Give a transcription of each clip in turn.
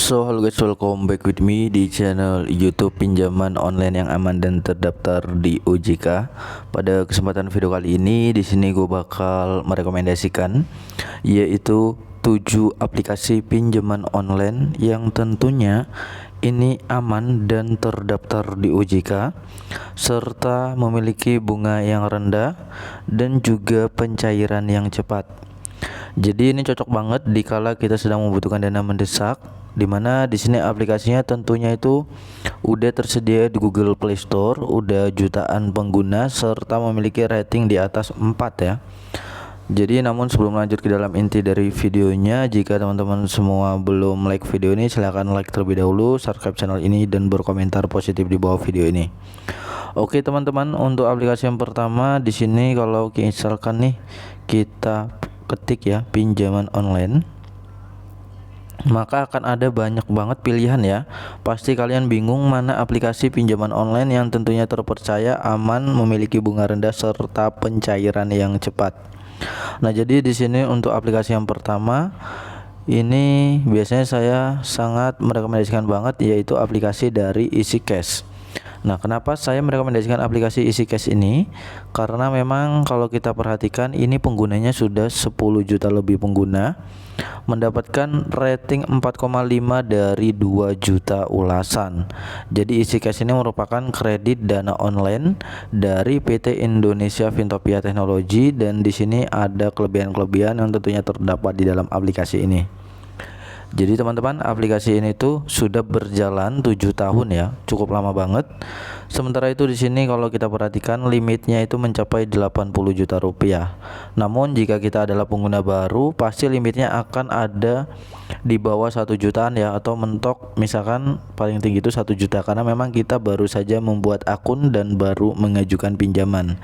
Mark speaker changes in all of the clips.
Speaker 1: So halo guys, welcome back with me di channel YouTube pinjaman online yang aman dan terdaftar di OJK. Pada kesempatan video kali ini di sini gue bakal merekomendasikan yaitu 7 aplikasi pinjaman online yang tentunya ini aman dan terdaftar di OJK serta memiliki bunga yang rendah dan juga pencairan yang cepat. Jadi ini cocok banget dikala kita sedang membutuhkan dana mendesak, dimana di sini aplikasinya tentunya itu udah tersedia di Google Play Store, udah jutaan pengguna serta memiliki rating di atas 4 ya. Jadi namun sebelum lanjut ke dalam inti dari videonya, jika teman-teman semua belum like video ini, silahkan like terlebih dahulu, subscribe channel ini dan berkomentar positif di bawah video ini. Oke teman-teman, untuk aplikasi yang pertama di sini kalau misalkan nih kita ketik ya pinjaman online, maka akan ada banyak banget pilihan ya. Pasti kalian bingung mana aplikasi pinjaman online yang tentunya terpercaya, aman, memiliki bunga rendah serta pencairan yang cepat. Nah, jadi di sini untuk aplikasi yang pertama ini biasanya saya sangat merekomendasikan banget, yaitu aplikasi dari EasyCash. Nah, kenapa saya merekomendasikan aplikasi EasyCash ini? Karena memang kalau kita perhatikan ini penggunanya sudah 10 juta lebih pengguna, mendapatkan rating 4,5 dari 2 juta ulasan. Jadi EasyCash ini merupakan kredit dana online dari PT Indonesia Fintopia Teknologi, dan di sini ada kelebihan-kelebihan yang tentunya terdapat di dalam aplikasi ini. Jadi teman-teman, aplikasi ini tuh sudah berjalan 7 tahun ya, cukup lama banget. Sementara itu di sini kalau kita perhatikan limitnya itu mencapai 80 juta rupiah. Namun jika kita adalah pengguna baru, pasti limitnya akan ada di bawah 1 jutaan ya, atau mentok misalkan paling tinggi itu 1 juta, karena memang kita baru saja membuat akun dan baru mengajukan pinjaman.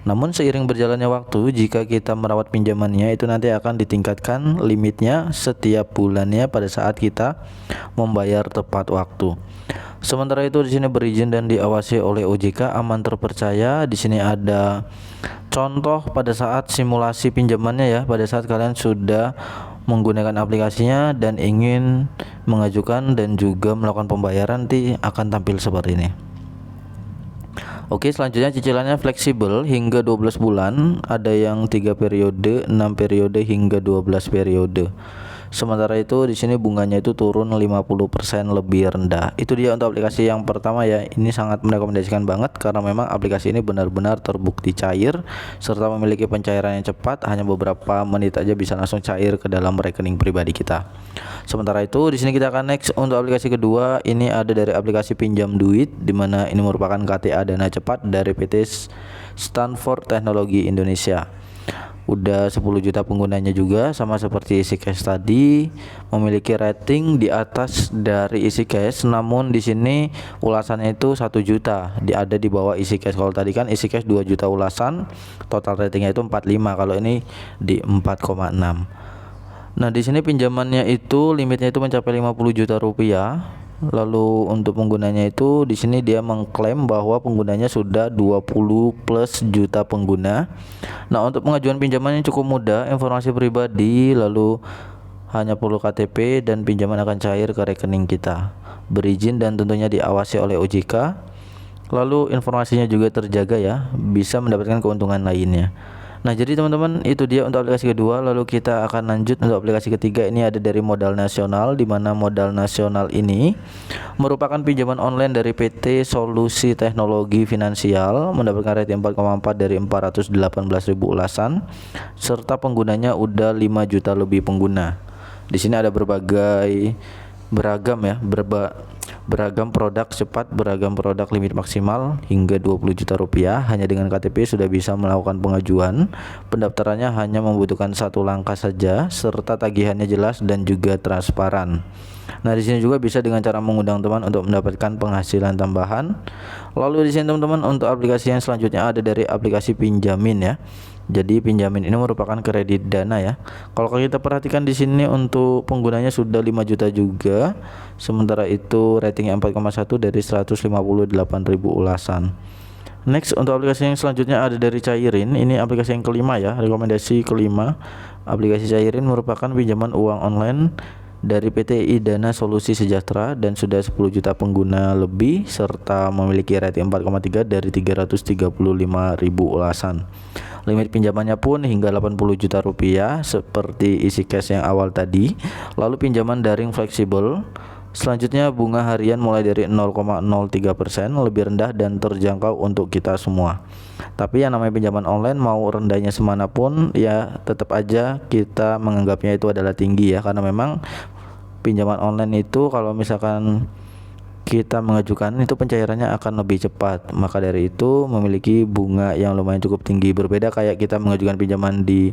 Speaker 1: Namun seiring berjalannya waktu, jika kita merawat pinjamannya itu nanti akan ditingkatkan limitnya setiap bulannya pada saat kita membayar tepat waktu. Sementara itu di sini berizin dan diawasi oleh OJK, aman, terpercaya. Di sini ada contoh pada saat simulasi pinjamannya ya, pada saat kalian sudah menggunakan aplikasinya dan ingin mengajukan dan juga melakukan pembayaran, nanti akan tampil seperti ini. Oke, selanjutnya cicilannya fleksibel hingga 12 bulan, ada yang 3 periode, 6 periode hingga 12 periode. Sementara itu di sini bunganya itu turun 50% lebih rendah. Itu dia untuk aplikasi yang pertama ya. Ini sangat merekomendasikan banget karena memang aplikasi ini benar-benar terbukti cair serta memiliki pencairan yang cepat, hanya beberapa menit aja bisa langsung cair ke dalam rekening pribadi kita. Sementara itu di sini kita akan next untuk aplikasi kedua. Ini ada dari aplikasi pinjam duit, dimana ini merupakan KTA dana cepat dari PT Stanford Teknologi Indonesia. Udah 10 juta penggunanya juga, sama seperti EasyCash tadi, memiliki rating di atas dari EasyCash. Namun di sini ulasannya itu 1 juta, ada di bawah EasyCash. Kalau tadi kan EasyCash 2 juta ulasan, total ratingnya itu 45, kalau ini di 4,6. Nah, di sini pinjamannya itu limitnya itu mencapai 50 juta rupiah. Lalu untuk penggunanya itu di sini dia mengklaim bahwa penggunanya sudah 20 plus juta pengguna. Nah, untuk pengajuan pinjamannya cukup mudah, informasi pribadi, lalu hanya perlu KTP dan pinjaman akan cair ke rekening kita. Berizin dan tentunya diawasi oleh OJK. Lalu informasinya juga terjaga ya, bisa mendapatkan keuntungan lainnya. Nah, jadi teman-teman, itu dia untuk aplikasi kedua. Lalu kita akan lanjut untuk aplikasi ketiga. Ini ada dari Modal Nasional, di mana Modal Nasional ini merupakan pinjaman online dari PT Solusi Teknologi Finansial, mendapatkan rating 4,4 dari 418.000 ulasan serta penggunanya udah 5 juta lebih pengguna. Di sini ada beragam produk cepat, beragam produk limit maksimal hingga 20 juta rupiah. Hanya dengan KTP sudah bisa melakukan pengajuan. Pendaftarannya hanya membutuhkan 1 langkah saja serta tagihannya jelas dan juga transparan. Nah, di sini juga bisa dengan cara mengundang teman untuk mendapatkan penghasilan tambahan. Lalu di sini teman-teman, untuk aplikasi yang selanjutnya ada dari aplikasi Pinjamin ya. Jadi Pinjamin ini merupakan kredit dana ya. Kalau kita perhatikan di sini untuk penggunanya sudah 5 juta juga. Sementara itu ratingnya 4,1 dari 158.000 ulasan. Next untuk aplikasi yang selanjutnya ada dari Cairin. Ini aplikasi yang kelima ya, rekomendasi kelima. Aplikasi Cairin merupakan pinjaman uang online dari PT Idana Solusi Sejahtera dan sudah 10 juta pengguna lebih serta memiliki rating 4,3 dari 335.000 ulasan. Limit pinjamannya pun hingga 80 juta rupiah seperti isi cash yang awal tadi. Lalu pinjaman daring fleksibel. Selanjutnya bunga harian mulai dari 0,03%, lebih rendah dan terjangkau untuk kita semua. Tapi yang namanya pinjaman online mau rendahnya semanapun ya tetap aja kita menganggapnya itu adalah tinggi ya, karena memang pinjaman online itu kalau misalkan kita mengajukan itu pencairannya akan lebih cepat. Maka dari itu memiliki bunga yang lumayan cukup tinggi. Berbeda kayak kita mengajukan pinjaman di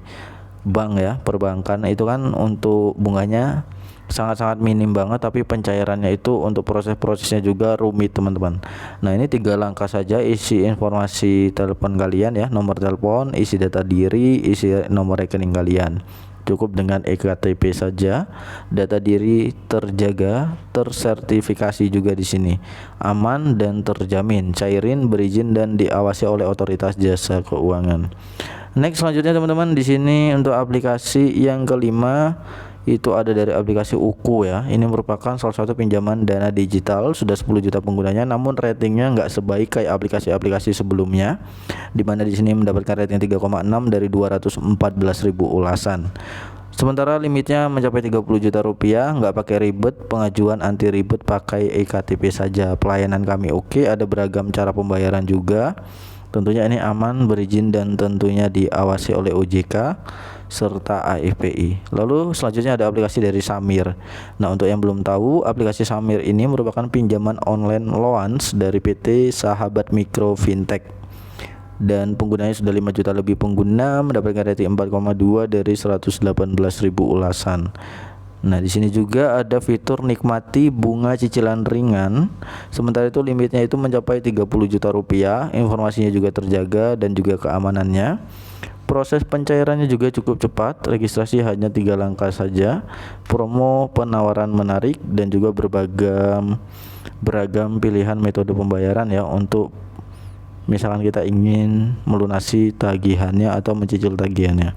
Speaker 1: bank ya, perbankan itu kan untuk bunganya sangat-sangat minim banget, tapi pencairannya itu untuk proses-prosesnya juga rumit teman-teman. Nah ini 3 langkah saja isi informasi telepon kalian ya, nomor telepon, isi data diri, isi nomor rekening kalian. Cukup dengan eKTP saja, data diri terjaga, tersertifikasi juga di sini, aman dan terjamin, cairin, berizin dan diawasi oleh otoritas jasa keuangan. Next selanjutnya teman-teman, di sini untuk aplikasi yang kelima itu ada dari aplikasi Uku ya. Ini merupakan salah satu pinjaman dana digital, sudah 10 juta penggunanya, namun ratingnya nggak sebaik kayak aplikasi-aplikasi sebelumnya, dimana di sini mendapatkan rating 3,6 dari 214.000 ulasan. Sementara limitnya mencapai 30 juta rupiah, nggak pakai ribet, pengajuan anti ribet, pakai eKTP saja. Pelayanan kami oke, ada beragam cara pembayaran juga. Tentunya ini aman, berizin dan tentunya diawasi oleh OJK serta AFPI. Lalu selanjutnya ada aplikasi dari Samir. Nah untuk yang belum tahu, aplikasi Samir ini merupakan pinjaman online loans dari PT Sahabat Mikro Fintech dan penggunanya sudah 5 juta lebih pengguna, mendapatkan rating 4,2 dari 118.000 ulasan. Nah di sini juga ada fitur nikmati bunga cicilan ringan. Sementara itu limitnya itu mencapai 30 juta rupiah. Informasinya juga terjaga dan juga keamanannya. Proses pencairannya juga cukup cepat. Registrasi hanya 3 langkah saja. Promo penawaran menarik dan juga beragam pilihan metode pembayaran ya, untuk misalkan kita ingin melunasi tagihannya atau mencicil tagihannya.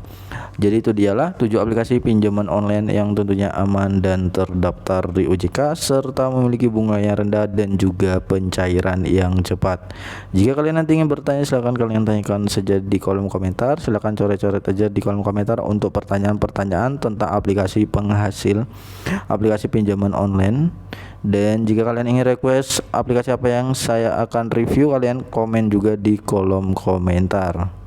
Speaker 1: Jadi itu dialah 7 aplikasi pinjaman online yang tentunya aman dan terdaftar di OJK serta memiliki bunga yang rendah dan juga pencairan yang cepat. Jika kalian nanti ingin bertanya, silahkan kalian tanyakan saja di kolom komentar. Silahkan coret-coret aja di kolom komentar untuk pertanyaan-pertanyaan tentang aplikasi penghasil aplikasi pinjaman online. Dan jika kalian ingin request aplikasi apa yang saya akan review, kalian komen juga di kolom komentar.